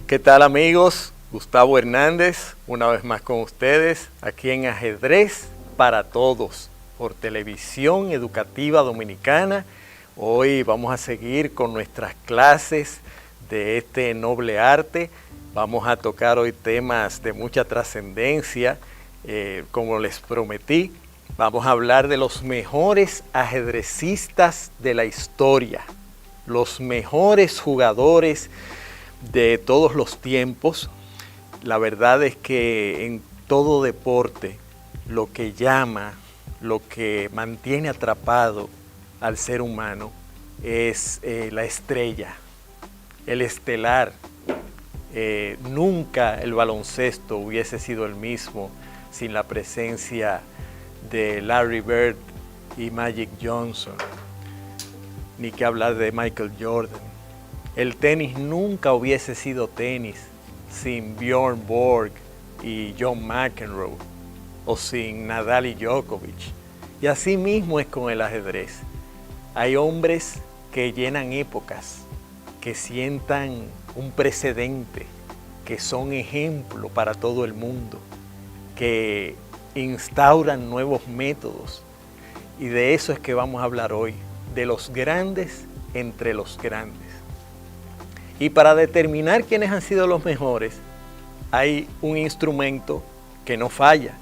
¿Qué tal, amigos? Gustavo Hernández, una vez más con ustedes, aquí en Ajedrez para Todos, por Televisión Educativa Dominicana. Hoy vamos a seguir con nuestras clases de este noble arte. Vamos a tocar hoy temas de mucha trascendencia, como les prometí. Vamos a hablar de los mejores ajedrecistas de la historia, los mejores jugadores de todos los tiempos. La verdad es que en todo deporte lo que llama, lo que mantiene atrapado al ser humano es la estrella, el estelar. Nunca el baloncesto hubiese sido el mismo sin la presencia de Larry Bird y Magic Johnson, ni que hablar de Michael Jordan. El tenis nunca hubiese sido tenis sin Bjorn Borg y John McEnroe, o sin Nadal y Djokovic. Y así mismo es con el ajedrez. Hay hombres que llenan épocas, que sientan un precedente, que son ejemplo para todo el mundo, que instauran nuevos métodos. Y de eso es que vamos a hablar hoy, de los grandes entre los grandes. Y para determinar quiénes han sido los mejores, hay un instrumento que no falla,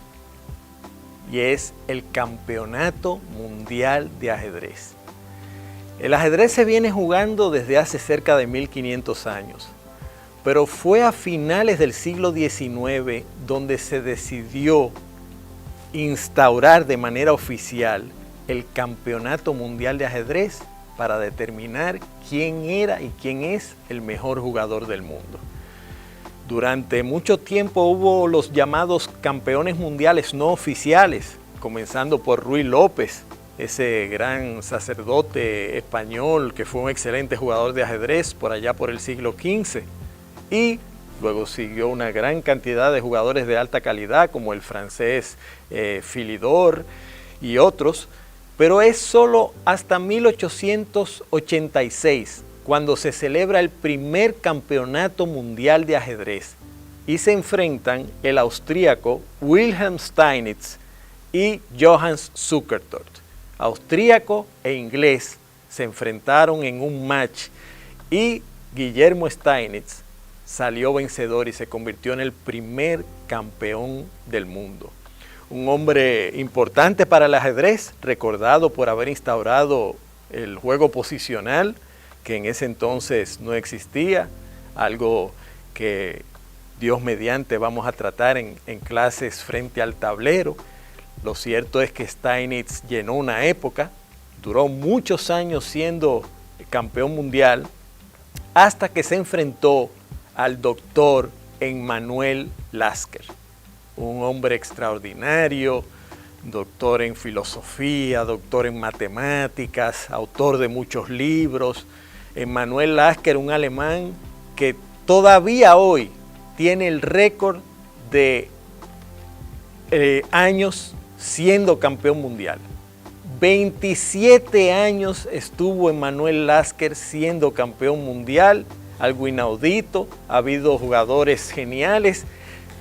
y es el Campeonato Mundial de Ajedrez. El ajedrez se viene jugando desde hace cerca de 1500 años, pero fue a finales del siglo XIX donde se decidió instaurar de manera oficial el Campeonato Mundial de Ajedrez para determinar quién era y quién es el mejor jugador del mundo. Durante mucho tiempo hubo los llamados campeones mundiales no oficiales, comenzando por Ruy López, ese gran sacerdote español que fue un excelente jugador de ajedrez por allá por el siglo XV. Y luego siguió una gran cantidad de jugadores de alta calidad, como el francés Philidor y otros. Pero es solo hasta 1886 cuando se celebra el primer campeonato mundial de ajedrez y se enfrentan el austríaco Wilhelm Steinitz y Johannes Zukertort. Austríaco e inglés se enfrentaron en un match y Guillermo Steinitz salió vencedor y se convirtió en el primer campeón del mundo. Un hombre importante para el ajedrez, recordado por haber instaurado el juego posicional, que en ese entonces no existía, algo que Dios mediante vamos a tratar en clases frente al tablero. Lo cierto es que Steinitz llenó una época, duró muchos años siendo campeón mundial, hasta que se enfrentó al doctor Emanuel Lasker. Un hombre extraordinario, doctor en filosofía, doctor en matemáticas, autor de muchos libros. Emanuel Lasker, un alemán que todavía hoy tiene el récord de años siendo campeón mundial. 27 años estuvo Emanuel Lasker siendo campeón mundial, algo inaudito. Ha habido jugadores geniales.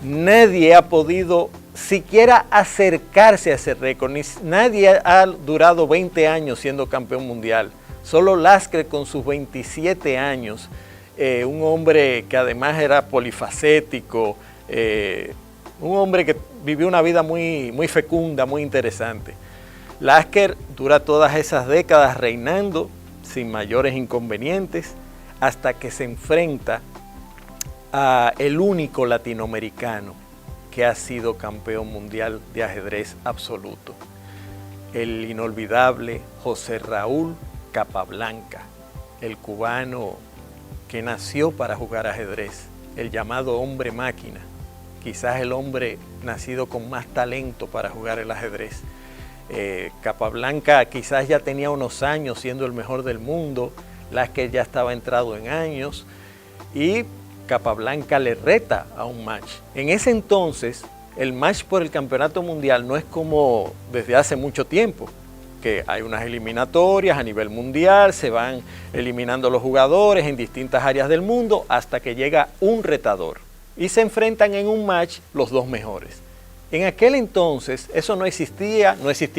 Nadie ha podido siquiera acercarse a ese récord. Nadie ha durado 20 años siendo campeón mundial. Solo Lasker con sus 27 años, un hombre que además era polifacético, un hombre que vivió una vida muy fecunda, muy interesante. Lasker dura todas esas décadas reinando sin mayores inconvenientes hasta que se enfrenta el único latinoamericano que ha sido campeón mundial de ajedrez absoluto, el inolvidable José Raúl Capablanca, el cubano que nació para jugar ajedrez, el llamado hombre máquina, quizás el hombre nacido con más talento para jugar el ajedrez. Capablanca quizás ya tenía unos años siendo el mejor del mundo, Lasker ya estaba entrado en años y Capablanca le reta a un match. En ese entonces, el match por el campeonato mundial no es como desde hace mucho tiempo. que hay unas eliminatorias a nivel mundial, se van eliminando los jugadores en distintas áreas del mundo hasta que llega un retador y se enfrentan en un match los dos mejores. En aquel entonces eso no existía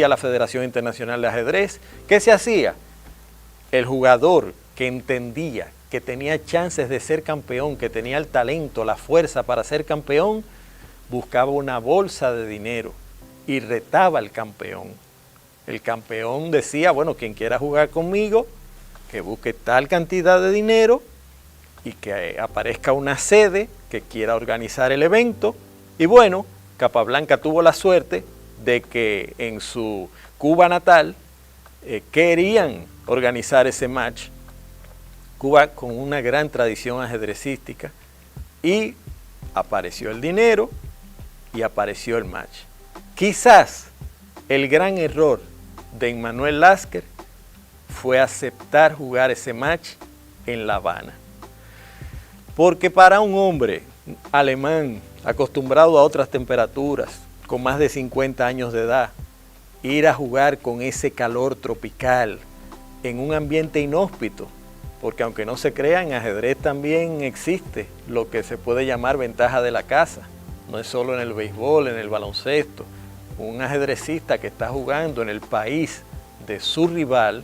la Federación Internacional de Ajedrez. ¿Qué se hacía? El jugador que entendía que tenía chances de ser campeón, que tenía el talento, la fuerza para ser campeón, buscaba una bolsa de dinero y retaba al campeón. El campeón decía, bueno, quien quiera jugar conmigo, que busque tal cantidad de dinero y que aparezca una sede que quiera organizar el evento. Y bueno, Capablanca tuvo la suerte de que en su Cuba natal querían organizar ese match. Cuba con una gran tradición ajedrecística, y apareció el dinero y apareció el match. Quizás el gran error de Emanuel Lasker fue aceptar jugar ese match en La Habana. Porque para un hombre alemán acostumbrado a otras temperaturas, con más de 50 años de edad, ir a jugar con ese calor tropical en un ambiente inhóspito, porque aunque no se crea, en ajedrez también existe lo que se puede llamar ventaja de la casa. No es solo en el béisbol, en el baloncesto. Un ajedrecista que está jugando en el país de su rival,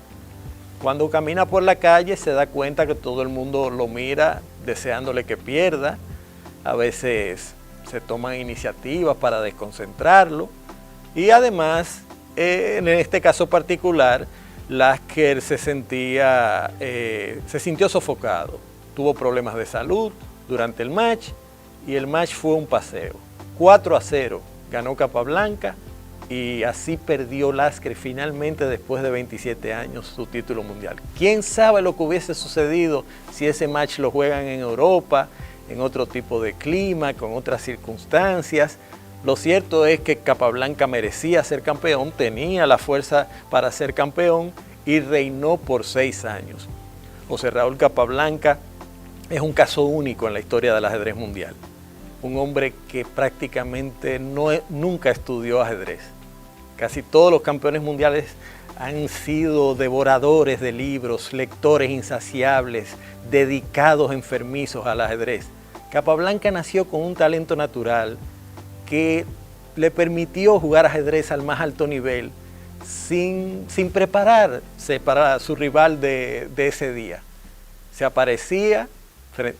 cuando camina por la calle se da cuenta que todo el mundo lo mira deseándole que pierda. A veces se toman iniciativas para desconcentrarlo, y además, en este caso particular, Lasker se sintió sofocado, tuvo problemas de salud durante el match, y el match fue un paseo. 4-0 ganó Capablanca, y así perdió Lasker finalmente, después de 27 años, su título mundial. ¿Quién sabe lo que hubiese sucedido si ese match lo juegan en Europa, en otro tipo de clima, con otras circunstancias? Lo cierto es que Capablanca merecía ser campeón, tenía la fuerza para ser campeón y reinó por 6 años. José Raúl Capablanca es un caso único en la historia del ajedrez mundial. Un hombre que prácticamente nunca estudió ajedrez. Casi todos los campeones mundiales han sido devoradores de libros, lectores insaciables, dedicados enfermizos al ajedrez. Capablanca nació con un talento natural que le permitió jugar ajedrez al más alto nivel sin prepararse para su rival de ese día. Se aparecía,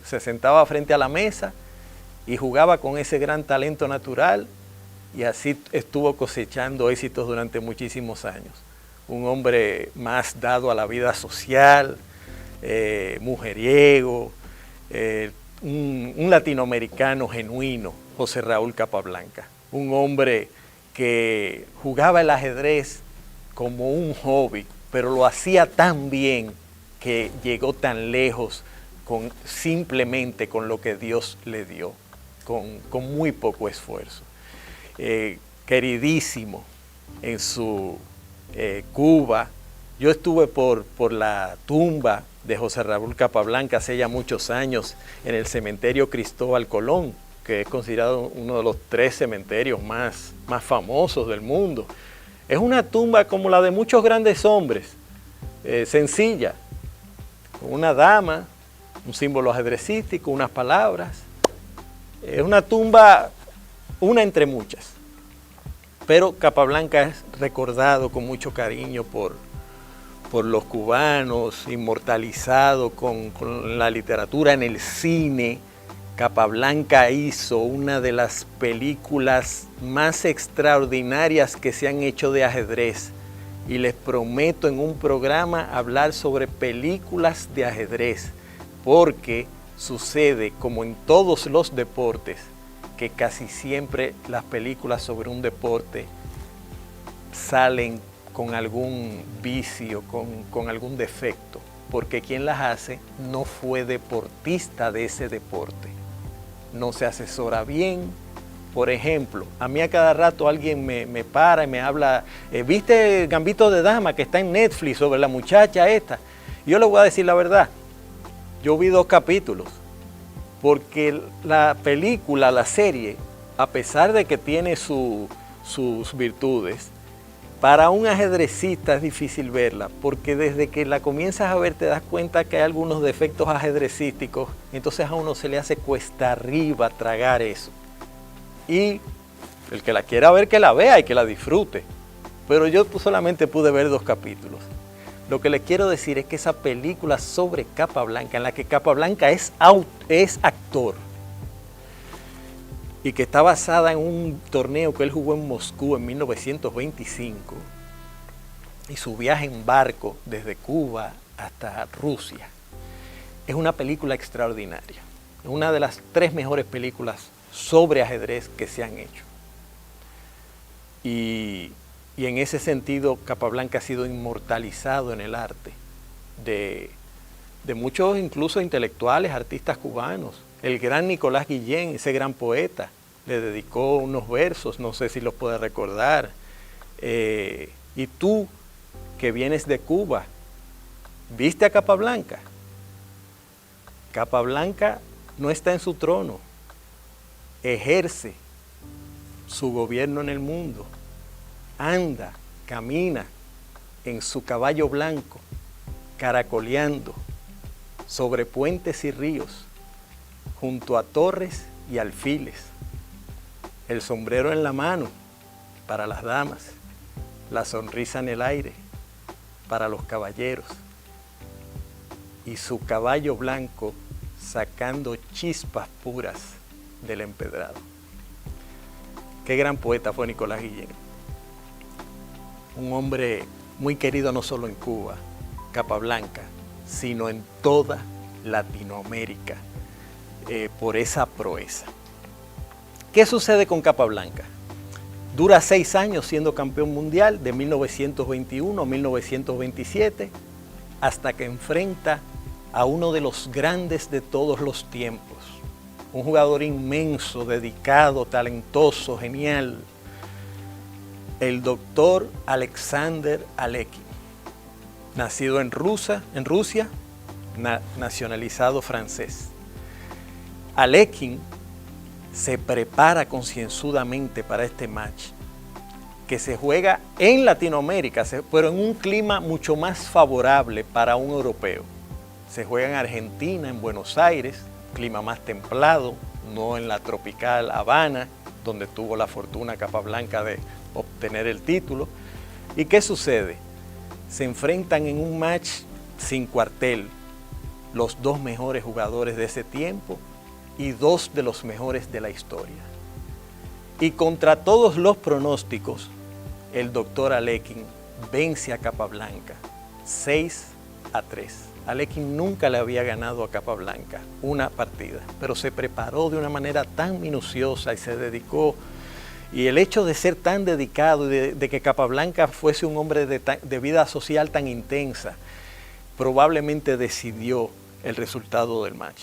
se sentaba frente a la mesa y jugaba con ese gran talento natural, y así estuvo cosechando éxitos durante muchísimos años. Un hombre más dado a la vida social, mujeriego, un latinoamericano genuino, José Raúl Capablanca. Un hombre que jugaba el ajedrez como un hobby, pero lo hacía tan bien que llegó tan lejos simplemente con lo que Dios le dio, con muy poco esfuerzo. Queridísimo en su Cuba. Yo estuve por la tumba de José Raúl Capablanca hace ya muchos años en el cementerio Cristóbal Colón, que es considerado uno de los 3 cementerios más famosos del mundo. Es una tumba como la de muchos grandes hombres, sencilla, con una dama, un símbolo ajedrecístico, unas palabras. Es una tumba, una entre muchas. Pero Capablanca es recordado con mucho cariño por los cubanos, inmortalizado con la literatura, en el cine. Capablanca hizo una de las películas más extraordinarias que se han hecho de ajedrez, y les prometo en un programa hablar sobre películas de ajedrez, porque sucede como en todos los deportes, que casi siempre las películas sobre un deporte salen con algún vicio, con algún defecto, porque quien las hace no fue deportista de ese deporte, no se asesora bien. Por ejemplo, a mí a cada rato alguien me para y me habla, ¿viste Gambito de Dama que está en Netflix sobre la muchacha esta? Yo le voy a decir la verdad, yo vi 2 capítulos, porque la película, la serie, a pesar de que tiene sus virtudes, Para un ajedrecista es difícil verla, porque desde que la comienzas a ver te das cuenta que hay algunos defectos ajedrecísticos, entonces a uno se le hace cuesta arriba tragar eso. Y el que la quiera ver, que la vea y que la disfrute. Pero yo solamente pude ver 2 capítulos. Lo que le quiero decir es que esa película sobre Capablanca, en la que Capablanca es actor, y que está basada en un torneo que él jugó en Moscú en 1925, y su viaje en barco desde Cuba hasta Rusia, es una película extraordinaria. Es una de las 3 mejores películas sobre ajedrez que se han hecho. Y en ese sentido, Capablanca ha sido inmortalizado en el arte de muchos, incluso intelectuales, artistas cubanos. El gran Nicolás Guillén, ese gran poeta, le dedicó unos versos, no sé si los puede recordar. Y tú, que vienes de Cuba, ¿viste a Capablanca? Capablanca no está en su trono, ejerce su gobierno en el mundo, anda, camina en su caballo blanco, caracoleando sobre puentes y ríos, junto a torres y alfiles, el sombrero en la mano para las damas, la sonrisa en el aire para los caballeros, y su caballo blanco sacando chispas puras del empedrado. Qué gran poeta fue Nicolás Guillén. Un hombre muy querido no solo en Cuba, Capablanca, sino en toda Latinoamérica, por esa proeza. ¿Qué sucede con Capablanca? Dura 6 años siendo campeón mundial, de 1921 a 1927, hasta que enfrenta a uno de los grandes de todos los tiempos, un jugador inmenso, dedicado, talentoso, genial, el doctor Alexander Alekhine, nacido en Rusia, nacionalizado francés. Alekhine se prepara concienzudamente para este match, que se juega en Latinoamérica, pero en un clima mucho más favorable para un europeo. Se juega en Argentina, en Buenos Aires, clima más templado, no en la tropical Habana, donde tuvo la fortuna Capablanca de obtener el título. ¿Y qué sucede? Se enfrentan en un match sin cuartel los 2 mejores jugadores de ese tiempo y 2 de los mejores de la historia. Y contra todos los pronósticos, el doctor Alekhine vence a Capablanca 6-3. Alekhine nunca le había ganado a Capablanca una partida, pero se preparó de una manera tan minuciosa y se dedicó. Y el hecho de ser tan dedicado y de que Capablanca fuese un hombre de vida social tan intensa, probablemente decidió el resultado del match.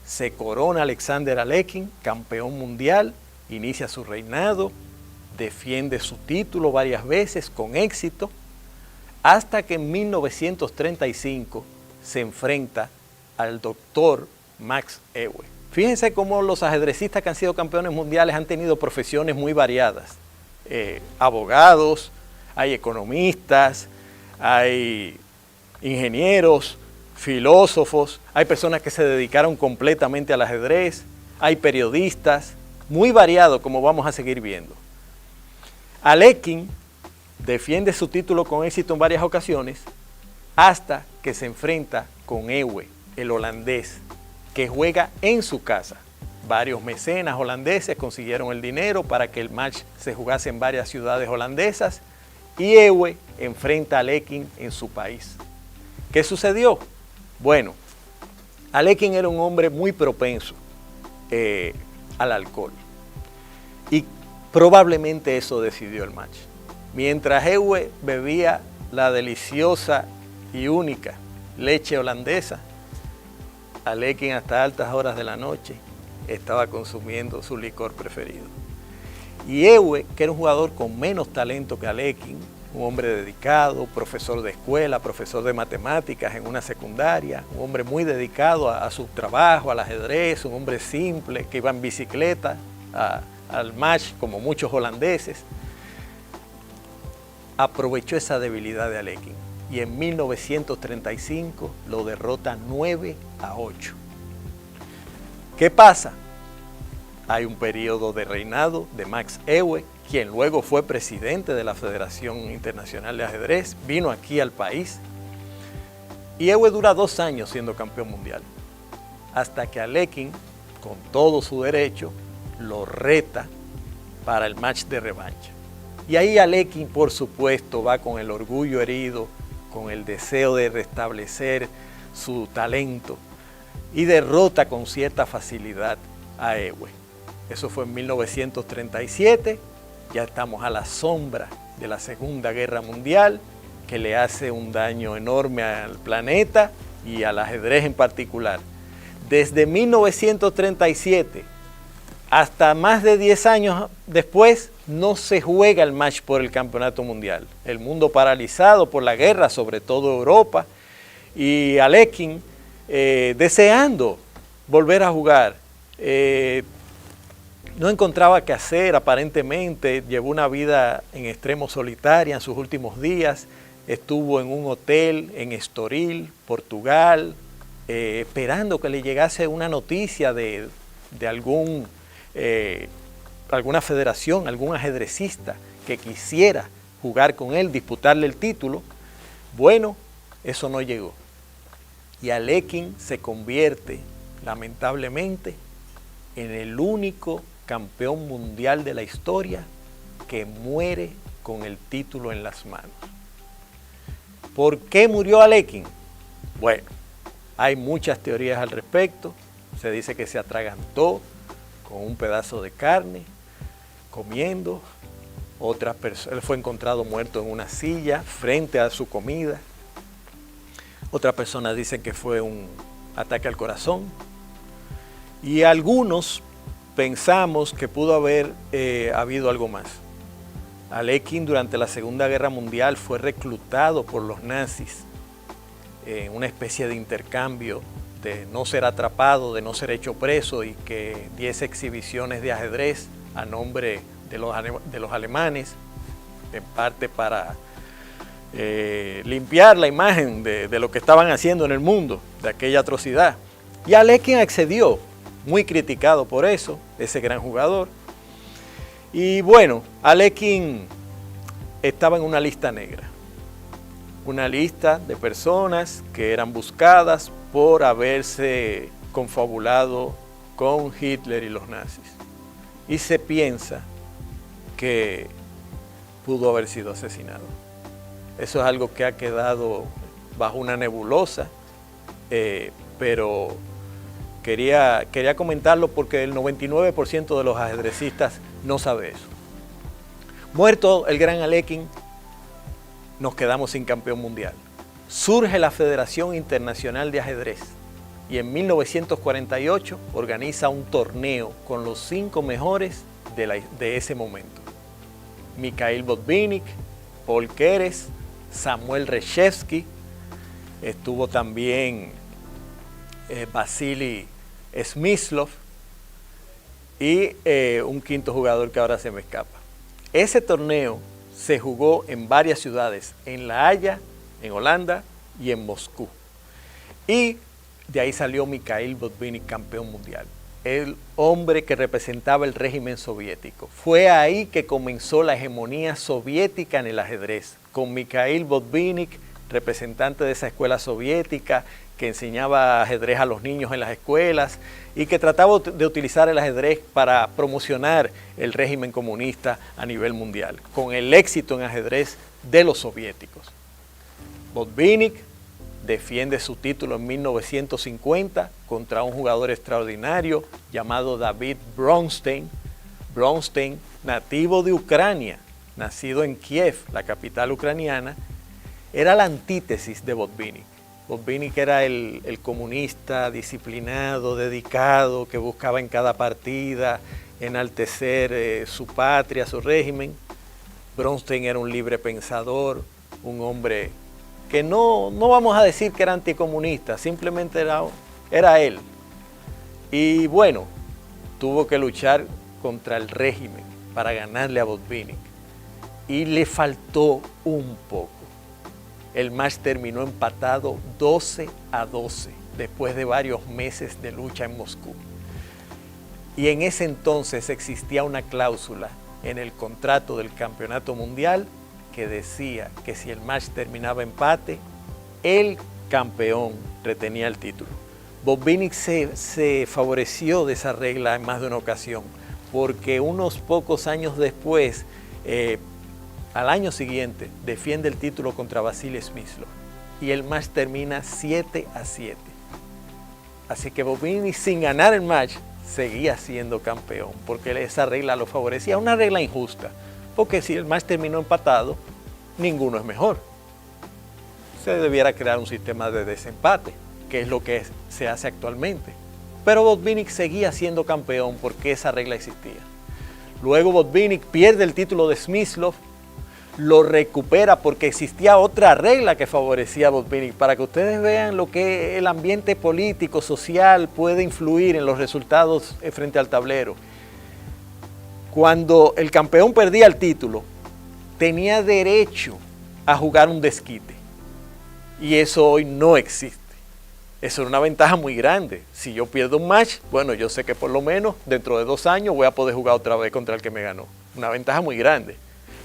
Se corona Alexander Alekhine, campeón mundial, inicia su reinado, defiende su título varias veces con éxito, hasta que en 1935 se enfrenta al doctor Max Euwe. Fíjense cómo los ajedrecistas que han sido campeones mundiales han tenido profesiones muy variadas. Abogados, hay economistas, hay ingenieros, filósofos, hay personas que se dedicaron completamente al ajedrez, hay periodistas, muy variado, como vamos a seguir viendo. Alekhine defiende su título con éxito en varias ocasiones, hasta que se enfrenta con Euwe, el holandés, que juega en su casa. Varios mecenas holandeses consiguieron el dinero para que el match se jugase en varias ciudades holandesas, y Euwe enfrenta a Alekhine en su país. ¿Qué sucedió? Bueno, Alekhine era un hombre muy propenso al alcohol, y probablemente eso decidió el match. Mientras Euwe bebía la deliciosa y única leche holandesa, Alekhine hasta altas horas de la noche estaba consumiendo su licor preferido. Y Euwe, que era un jugador con menos talento que Alekhine, un hombre dedicado, profesor de escuela, profesor de matemáticas en una secundaria, un hombre muy dedicado a su trabajo, al ajedrez, un hombre simple que iba en bicicleta al match como muchos holandeses. aprovechó esa debilidad de Alekhine y en 1935 lo derrota 9-8. ¿Qué pasa? Hay un periodo de reinado de Max Euwe, quien luego fue presidente de la Federación Internacional de Ajedrez, vino aquí al país y Euwe dura 2 años siendo campeón mundial, hasta que Alekhine, con todo su derecho, lo reta para el match de revancha. Y ahí Alekhine, por supuesto, va con el orgullo herido, con el deseo de restablecer su talento y derrota con cierta facilidad a Euwe. Eso fue en 1937, ya estamos a la sombra de la Segunda Guerra Mundial, que le hace un daño enorme al planeta y al ajedrez en particular. Desde 1937 hasta más de 10 años después, no se juega el match por el campeonato mundial. El mundo paralizado por la guerra, sobre todo Europa, y Alekhine deseando volver a jugar. No encontraba qué hacer, aparentemente, llevó una vida en extremo solitaria en sus últimos días, estuvo en un hotel en Estoril, Portugal, esperando que le llegase una noticia de alguna federación, algún ajedrecista que quisiera jugar con él, disputarle el título. Bueno, eso no llegó. Y Alekhine se convierte, lamentablemente, en el único campeón mundial de la historia que muere con el título en las manos. ¿Por qué murió Alekhine? Bueno, hay muchas teorías al respecto. Se dice que se atragantó con un pedazo de carne, comiendo. Él fue encontrado muerto en una silla frente a su comida. Otras personas dicen que fue un ataque al corazón. Y algunos pensamos que pudo haber habido algo más. Alekhine durante la Segunda Guerra Mundial fue reclutado por los nazis en una especie de intercambio de no ser atrapado, de no ser hecho preso y que diese exhibiciones de ajedrez a nombre de los alemanes, en parte para limpiar la imagen de lo que estaban haciendo en el mundo, de aquella atrocidad. Y Alekhine accedió, muy criticado por eso, ese gran jugador. Y bueno, Alekhine estaba en una lista negra, una lista de personas que eran buscadas por haberse confabulado con Hitler y los nazis. Y se piensa que pudo haber sido asesinado. Eso es algo que ha quedado bajo una nebulosa, pero quería comentarlo porque el 99% de los ajedrecistas no sabe eso. Muerto el gran Alekhine, nos quedamos sin campeón mundial. Surge la Federación Internacional de Ajedrez y en 1948 organiza un torneo con los 5 mejores de ese momento. Mikhail Botvinnik, Paul Keres, Samuel Reshevsky, estuvo también Vasily Smyslov y un quinto jugador que ahora se me escapa. Ese torneo se jugó en varias ciudades, en La Haya, en Holanda y en Moscú. Y de ahí salió Mikhail Botvinnik campeón mundial, el hombre que representaba el régimen soviético. Fue ahí que comenzó la hegemonía soviética en el ajedrez, con Mikhail Botvinnik, representante de esa escuela soviética que enseñaba ajedrez a los niños en las escuelas y que trataba de utilizar el ajedrez para promocionar el régimen comunista a nivel mundial, con el éxito en ajedrez de los soviéticos. Botvinnik defiende su título en 1950 contra un jugador extraordinario llamado David Bronstein. Bronstein, nativo de Ucrania, nacido en Kiev, la capital ucraniana, era la antítesis de Botvinnik. Botvinnik era el comunista disciplinado, dedicado, que buscaba en cada partida enaltecer su patria, su régimen. Bronstein era un libre pensador, un hombre que no vamos a decir que era anticomunista, simplemente era él. Y bueno, tuvo que luchar contra el régimen para ganarle a Botvinnik. y le faltó un poco. El match terminó empatado 12-12 después de varios meses de lucha en Moscú. Y en ese entonces existía una cláusula en el contrato del campeonato mundial que decía que si el match terminaba empate, el campeón retenía el título. Botvinnik se favoreció de esa regla en más de una ocasión, porque unos pocos años después, al año siguiente, defiende el título contra Vasily Smyslov y el match termina 7-7. Así que Botvinnik, sin ganar el match, seguía siendo campeón, porque esa regla lo favorecía. Una regla injusta, porque si el match terminó empatado, ninguno es mejor. Se debiera crear un sistema de desempate, que es lo que se hace actualmente. Pero Botvinnik seguía siendo campeón porque esa regla existía. Luego Botvinnik pierde el título de Smyslov, lo recupera porque existía otra regla que favorecía a Botvinnik, para que ustedes vean lo que el ambiente político, social puede influir en los resultados frente al tablero. Cuando el campeón perdía el título, tenía derecho a jugar un desquite, y eso hoy no existe. Eso es una ventaja muy grande. Si yo pierdo un match, bueno, yo sé que por lo menos dentro de 2 años voy a poder jugar otra vez contra el que me ganó. Una ventaja muy grande.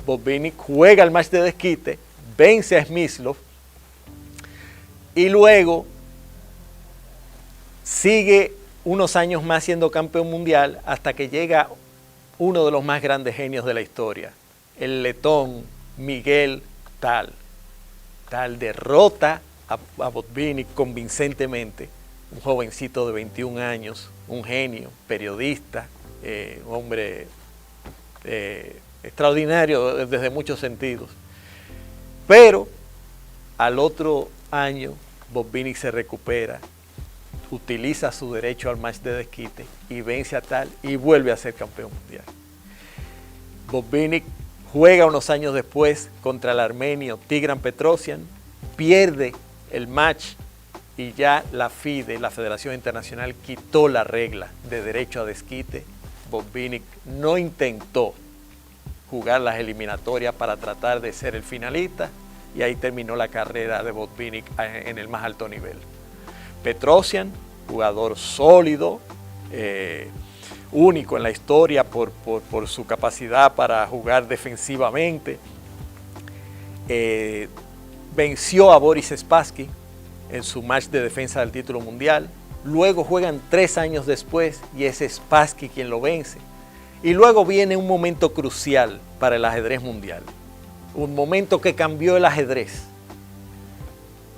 Botvinnik juega el match de desquite, vence a Smyslov y luego sigue unos años más siendo campeón mundial hasta que llega uno de los más grandes genios de la historia, el letón Miguel Tal. Tal derrota a Botvinnik convincentemente, un jovencito de 21 años, un genio, periodista, un hombre extraordinario desde muchos sentidos. Pero al otro año Botvinnik se recupera, utiliza su derecho al match de desquite y vence a Tal y vuelve a ser campeón mundial. Botvinnik juega unos años después contra el armenio Tigran Petrosian, pierde el match y ya la FIDE, la Federación Internacional, quitó la regla de derecho a desquite. Botvinnik no intentó jugar las eliminatorias para tratar de ser el finalista y ahí terminó la carrera de Botvinnik en el más alto nivel. Petrosian, jugador sólido, único en la historia por su capacidad para jugar defensivamente, venció a Boris Spassky en su match de defensa del título mundial. Luego juegan 3 años después y es Spassky quien lo vence. Y luego viene un momento crucial para el ajedrez mundial, un momento que cambió el ajedrez.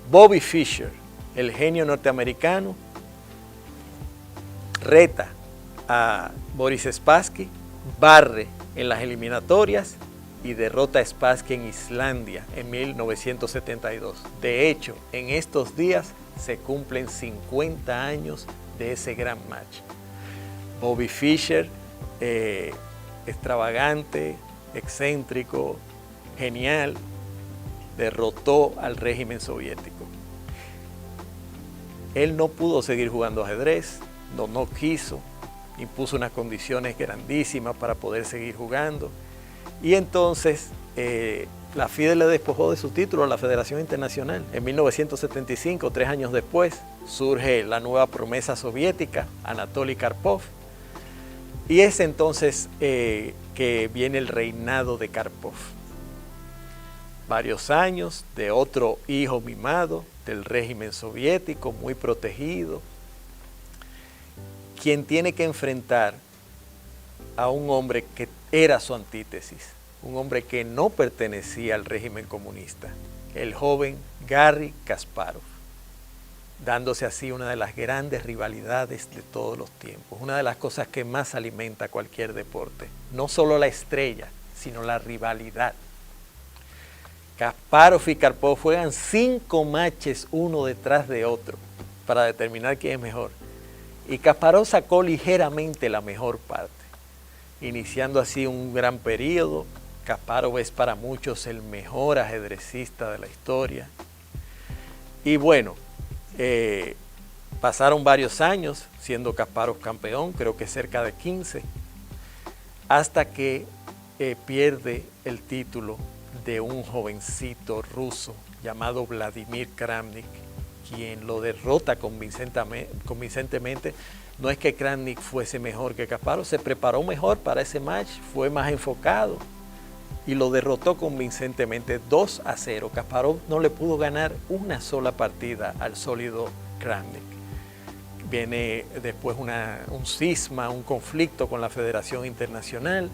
Bobby Fischer, el genio norteamericano, reta a Boris Spassky, barre en las eliminatorias y derrota a Spassky en Islandia en 1972. De hecho, en estos días se cumplen 50 años de ese gran match. Bobby Fischer, extravagante, excéntrico, genial, derrotó al régimen soviético. Él no pudo seguir jugando ajedrez, no quiso, impuso unas condiciones grandísimas para poder seguir jugando. Y entonces la FIDE le despojó de su título a la Federación Internacional. En 1975, 3 años después, surge la nueva promesa soviética, Anatoly Karpov. Y es entonces que viene el reinado de Karpov. Varios años de otro hijo mimado del régimen soviético, muy protegido, quien tiene que enfrentar a un hombre que era su antítesis, un hombre que no pertenecía al régimen comunista, el joven Garry Kasparov, dándose así una de las grandes rivalidades de todos los tiempos, una de las cosas que más alimenta cualquier deporte, no solo la estrella, sino la rivalidad. Kasparov y Karpov juegan 5 matches uno detrás de otro para determinar quién es mejor, y Kasparov sacó ligeramente la mejor parte, iniciando así un gran periodo. Kasparov es para muchos el mejor ajedrecista de la historia. Y bueno, pasaron varios años siendo Kasparov campeón, creo que cerca de 15, hasta que pierde el título de un jovencito ruso llamado Vladimir Kramnik, quien lo derrota convincentemente. No es que Kramnik fuese mejor que Kasparov, se preparó mejor para ese match, fue más enfocado y lo derrotó convincentemente 2-0. Kasparov no le pudo ganar una sola partida al sólido Kramnik. Viene después un cisma, un conflicto con la Federación Internacional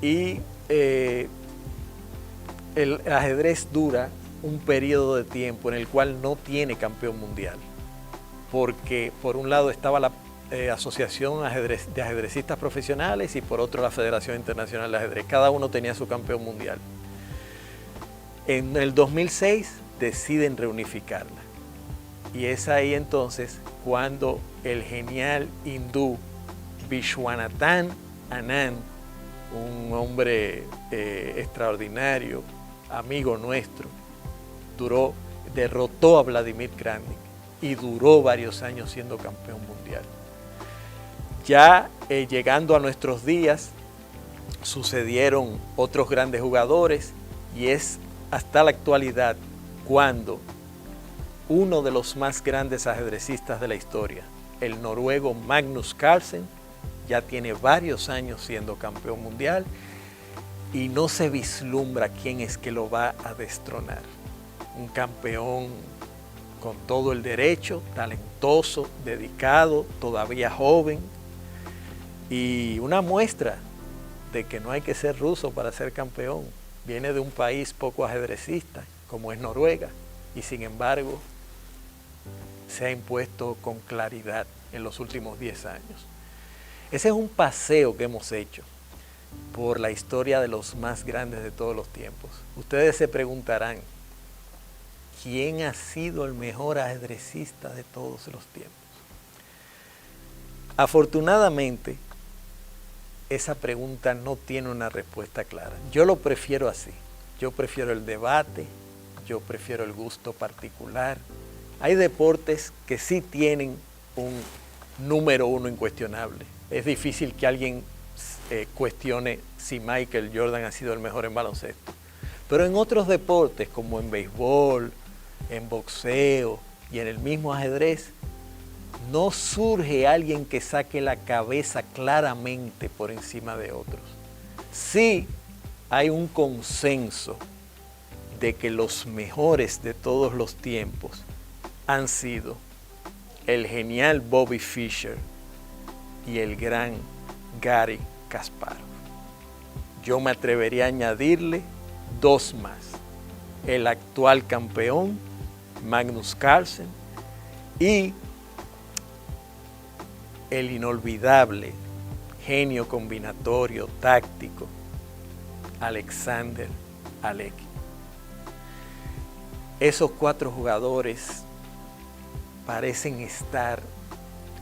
y el ajedrez dura un periodo de tiempo en el cual no tiene campeón mundial, porque por un lado estaba la Asociación de Ajedrecistas Profesionales y por otro la Federación Internacional de Ajedrez. Cada uno tenía su campeón mundial. En el 2006 deciden reunificarla y es ahí entonces cuando el genial hindú Vishwanathan Anand, un hombre extraordinario, amigo nuestro, derrotó a Vladimir Kramnik y duró varios años siendo campeón mundial. Ya llegando a nuestros días, sucedieron otros grandes jugadores y es hasta la actualidad cuando uno de los más grandes ajedrecistas de la historia, el noruego Magnus Carlsen, ya tiene varios años siendo campeón mundial y no se vislumbra quién es que lo va a destronar. Un campeón con todo el derecho, talentoso, dedicado, todavía joven, y una muestra de que no hay que ser ruso para ser campeón. Viene de un país poco ajedrecista, como es Noruega, y sin embargo se ha impuesto con claridad en los últimos 10 años. Ese es un paseo que hemos hecho por la historia de los más grandes de todos los tiempos. Ustedes se preguntarán, ¿quién ha sido el mejor ajedrecista de todos los tiempos? Afortunadamente, esa pregunta no tiene una respuesta clara. Yo lo prefiero así. Yo prefiero el debate, yo prefiero el gusto particular. Hay deportes que sí tienen un número uno incuestionable. Es difícil que alguien cuestione si Michael Jordan ha sido el mejor en baloncesto. Pero en otros deportes, como en béisbol, en boxeo y en el mismo ajedrez, no surge alguien que saque la cabeza claramente por encima de otros. Sí hay un consenso de que los mejores de todos los tiempos han sido el genial Bobby Fischer y el gran Garry Kasparov. Yo me atrevería a añadirle dos más: el actual campeón Magnus Carlsen y el inolvidable genio combinatorio táctico Alexander Alekhine. Esos cuatro jugadores parecen estar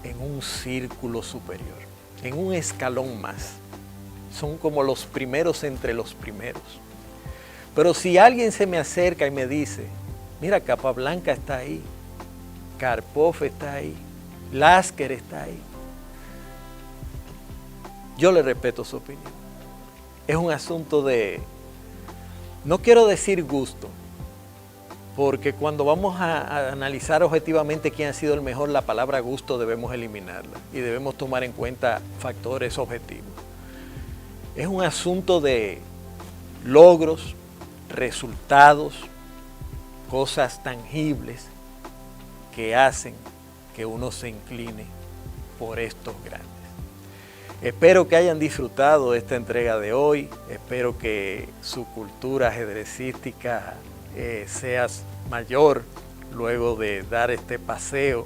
en un círculo superior, en un escalón más. Son como los primeros entre los primeros. Pero si alguien se me acerca y me dice, mira, Capablanca está ahí, Karpov está ahí, Lasker está ahí, yo le respeto su opinión. Es un asunto de, no quiero decir gusto, porque cuando vamos a analizar objetivamente quién ha sido el mejor, la palabra gusto debemos eliminarla y debemos tomar en cuenta factores objetivos. Es un asunto de logros, resultados, cosas tangibles que hacen que uno se incline por estos grandes. Espero que hayan disfrutado esta entrega de hoy, espero que su cultura ajedrecística sea mayor luego de dar este paseo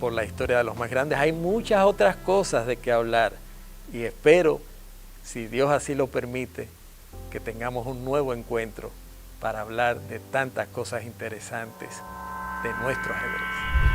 por la historia de los más grandes. Hay muchas otras cosas de que hablar y espero, si Dios así lo permite, que tengamos un nuevo encuentro para hablar de tantas cosas interesantes de nuestro ajedrez.